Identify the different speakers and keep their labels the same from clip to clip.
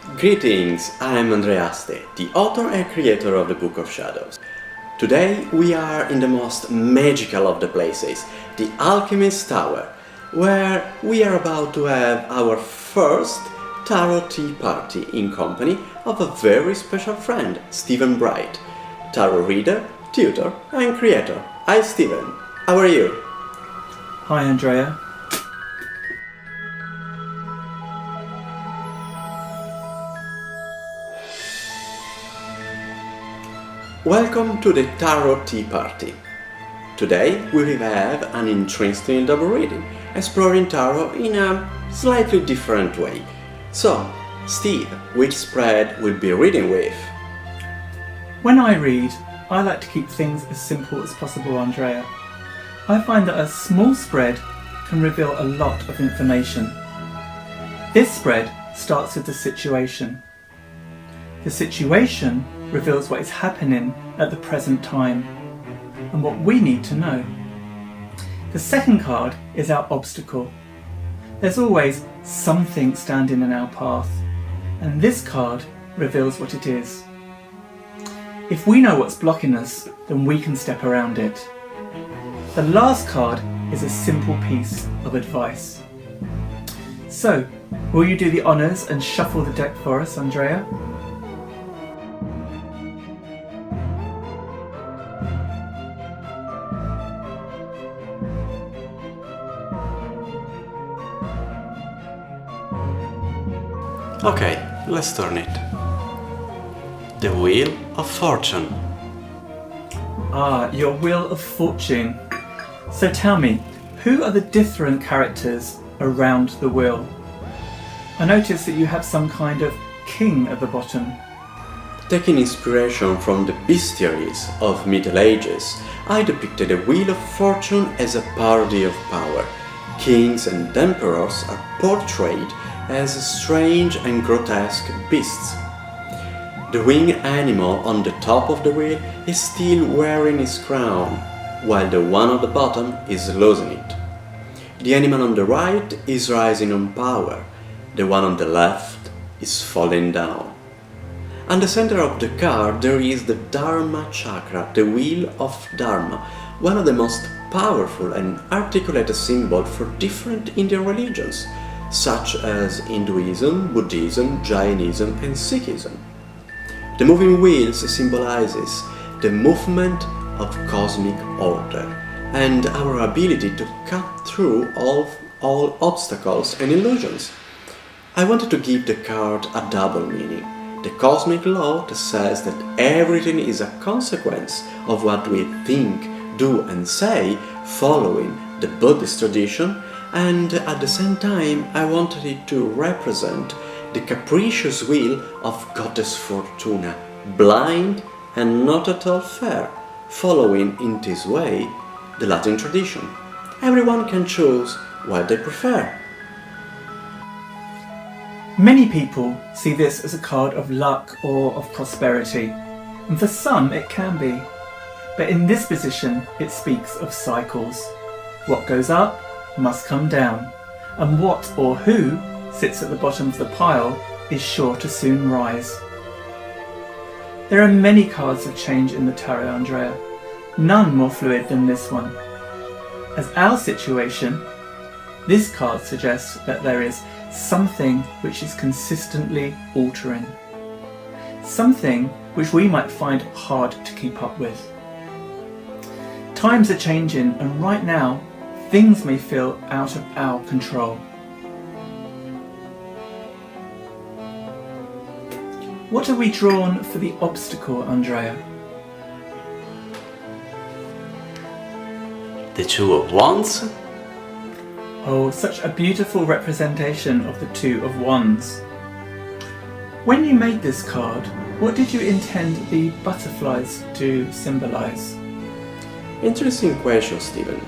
Speaker 1: Greetings, I'm Andrea Aste, the author and creator of the Book of Shadows. Today we are in the most magical of the places, the Alchemist Tower, where we are about to have our first tarot tea party in company of a very special friend, Stephen Bright, tarot reader, tutor and creator. Hi Stephen, how are you?
Speaker 2: Hi Andrea.
Speaker 1: Welcome to the Tarot Tea Party. Today we will have an interesting double reading, exploring tarot in a slightly different way. So, Steve, which spread will be reading with?
Speaker 2: When I read, I like to keep things as simple as possible, Andrea. I find that a small spread can reveal a lot of information. This spread starts with the situation. The situation reveals what is happening at the present time and what we need to know. The second card is our obstacle. There's always something standing in our path, and this card reveals what it is. If we know what's blocking us, then we can step around it. The last card is a simple piece of advice. So, will you do the honours and shuffle the deck for us, Andrea?
Speaker 1: Okay, let's turn it. The Wheel of Fortune.
Speaker 2: Ah, your Wheel of Fortune. So tell me, who are the different characters around the wheel? I notice that you have some kind of king at the bottom.
Speaker 1: Taking inspiration from the bestiaries of Middle Ages, I depicted the Wheel of Fortune as a parody of power. Kings and emperors are portrayed as strange and grotesque beasts. The winged animal on the top of the wheel is still wearing his crown, while the one on the bottom is losing it. The animal on the right is rising on power, the one on the left is falling down. At the center of the card there is the Dharma chakra, the wheel of Dharma, one of the most powerful and articulated symbols for different Indian religions, such as Hinduism, Buddhism, Jainism and Sikhism. The moving wheels symbolizes the movement of cosmic order and our ability to cut through all obstacles and illusions. I wanted to give the card a double meaning. The cosmic law that says that everything is a consequence of what we think, do and say, following the Buddhist tradition, and at the same time I wanted it to represent the capricious will of Goddess Fortuna, blind and not at all fair, following in this way the Latin tradition. Everyone can choose what they prefer.
Speaker 2: Many people see this as a card of luck or of prosperity, and for some it can be. But in this position it speaks of cycles. What goes up must come down, and what or who sits at the bottom of the pile is sure to soon rise. There are many cards of change in the tarot, Andrea, none more fluid than this one. As our situation, this card suggests that there is something which is consistently altering, something which we might find hard to keep up with. Times are changing, and right now things may feel out of our control. What have we drawn for the obstacle, Andrea?
Speaker 1: The Two of Wands.
Speaker 2: Oh, such a beautiful representation of the Two of Wands. When you made this card, what did you intend the butterflies to symbolize?
Speaker 1: Interesting question, Stephen.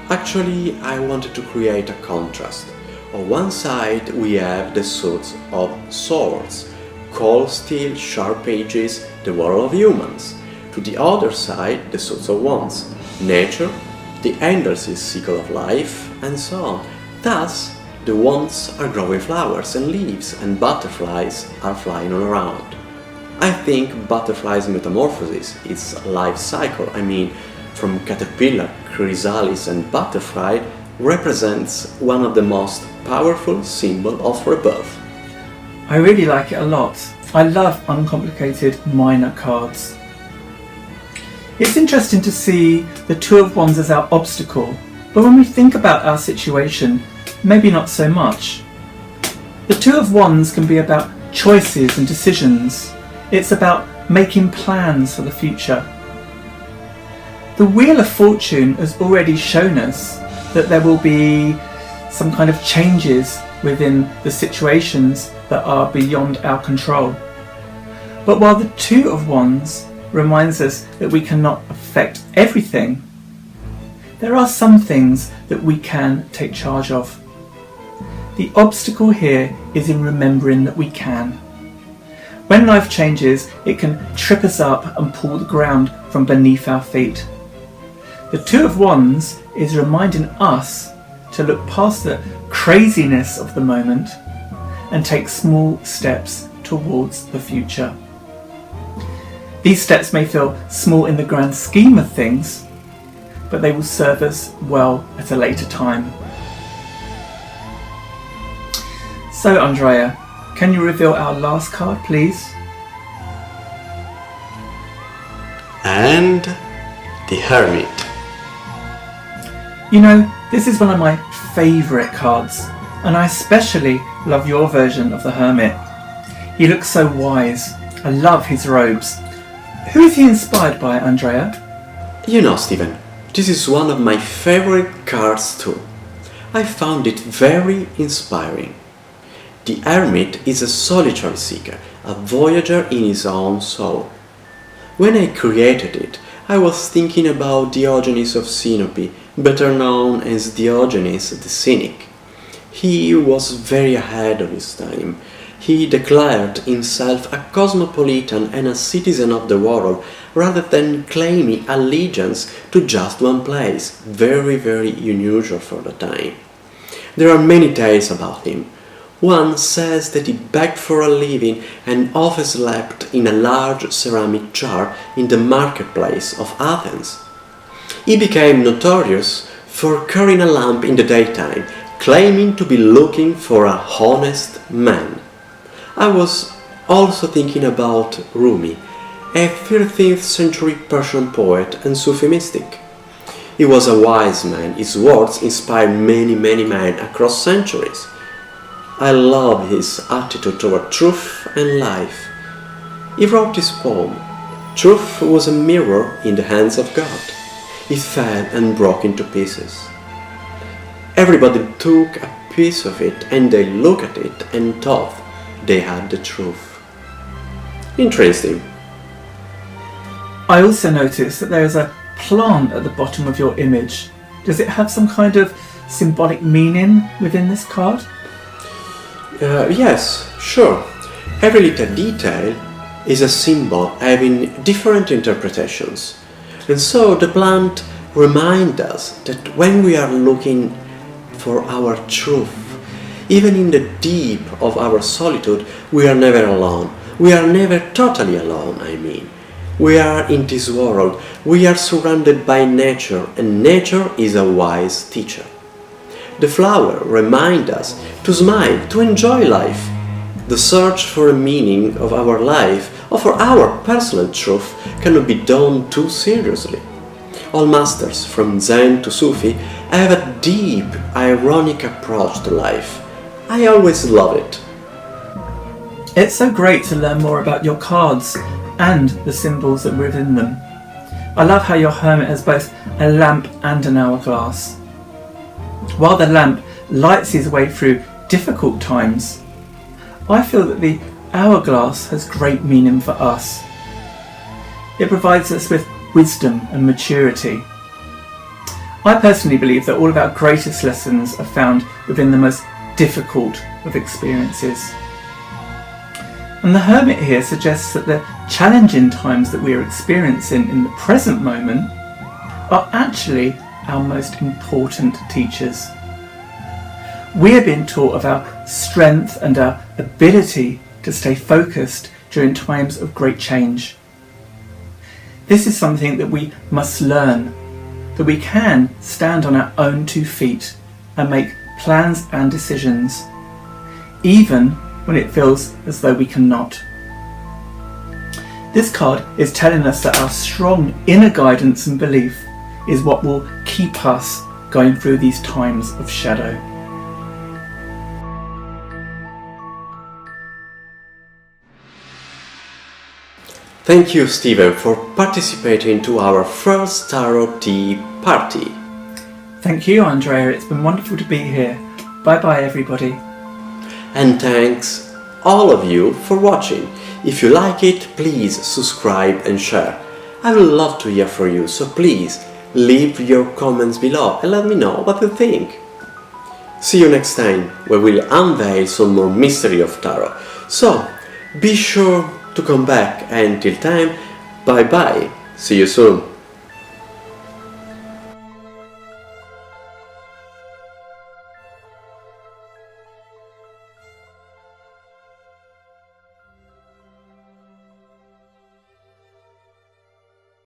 Speaker 1: Actually, I wanted to create a contrast. On one side we have the suits of swords, cold steel, sharp edges, the world of humans. To the other side, the suits of wands, nature, the endless cycle of life, and so on. Thus, The wands are growing flowers and leaves, and butterflies are flying all around. I think butterflies' metamorphosis, its life cycle, from caterpillar, chrysalis and butterfly, represents one of the most powerful symbols of rebirth.
Speaker 2: I really like it a lot. I love uncomplicated minor cards. It's interesting to see the Two of Wands as our obstacle, but when we think about our situation, maybe not so much. The Two of Wands can be about choices and decisions. It's about making plans for the future. The Wheel of Fortune has already shown us that there will be some kind of changes within the situations that are beyond our control. But while the Two of Wands reminds us that we cannot affect everything, there are some things that we can take charge of. The obstacle here is in remembering that we can. When life changes, it can trip us up and pull the ground from beneath our feet. The Two of Wands is reminding us to look past the craziness of the moment and take small steps towards the future. These steps may feel small in the grand scheme of things, but they will serve us well at a later time. So Andrea, can you reveal our last card, please?
Speaker 1: And the Hermit.
Speaker 2: You know, this is one of my favourite cards, and I especially love your version of the Hermit. He looks so wise. I love his robes. Who is he inspired by, Andrea?
Speaker 1: You know, Stephen, this is one of my favorite cards too. I found it very inspiring. The Hermit is a solitary seeker, a voyager in his own soul. When I created it, I was thinking about Diogenes of Sinope, better known as Diogenes the Cynic. He was very ahead of his time. He declared himself a cosmopolitan and a citizen of the world, rather than claiming allegiance to just one place, very, very unusual for the time. There are many tales about him. One says that he begged for a living and often slept in a large ceramic jar in the marketplace of Athens. He became notorious for carrying a lamp in the daytime, claiming to be looking for a honest man. I was also thinking about Rumi, a 13th century Persian poet and Sufi mystic. He was a wise man. His words inspired many men across centuries. I love his attitude toward truth and life. He wrote this poem. Truth was a mirror in the hands of God. It fell and broke into pieces. Everybody took a piece of it and they looked at it and thought they had the truth. Interesting.
Speaker 2: I also noticed that there is a plant at the bottom of your image. Does it have some kind of symbolic meaning within this card?
Speaker 1: Yes, sure. Every little detail is a symbol having different interpretations. And so the plant reminds us that when we are looking for our truth, even in the deep of our solitude, we are never alone. We are never totally alone, We are in this world. We are surrounded by nature, and nature is a wise teacher. The flower reminds us to smile, to enjoy life. The search for a meaning of our life or for our personal truth cannot be done too seriously. All masters, from Zen to Sufi, have a deep, ironic approach to life. I always love it.
Speaker 2: It's so great to learn more about your cards and the symbols that are within them. I love how your Hermit has both a lamp and an hourglass. While the lamp lights his way through difficult times, I feel that the hourglass has great meaning for us. It provides us with wisdom and maturity. I personally believe that all of our greatest lessons are found within the most difficult of experiences. And the Hermit here suggests that the challenging times that we are experiencing in the present moment are actually our most important teachers. we are being taught of our strength and our ability to stay focused during times of great change. This is something that we must learn, that we can stand on our own 2 feet and make plans and decisions, even when it feels as though we cannot. This card is telling us that our strong inner guidance and belief is what will keep us going through these times of shadow.
Speaker 1: Thank you, Steven, for participating to our first Tarot Tea party.
Speaker 2: Thank you, Andrea. It's been wonderful to be here. Bye-bye, everybody.
Speaker 1: And thanks all of you for watching. If you like it, please subscribe and share. I would love to hear from you, so please leave your comments below and let me know what you think. See you next time, where we'll unveil some more mystery of tarot. So, be sure to come back, and till time, bye bye. See you soon.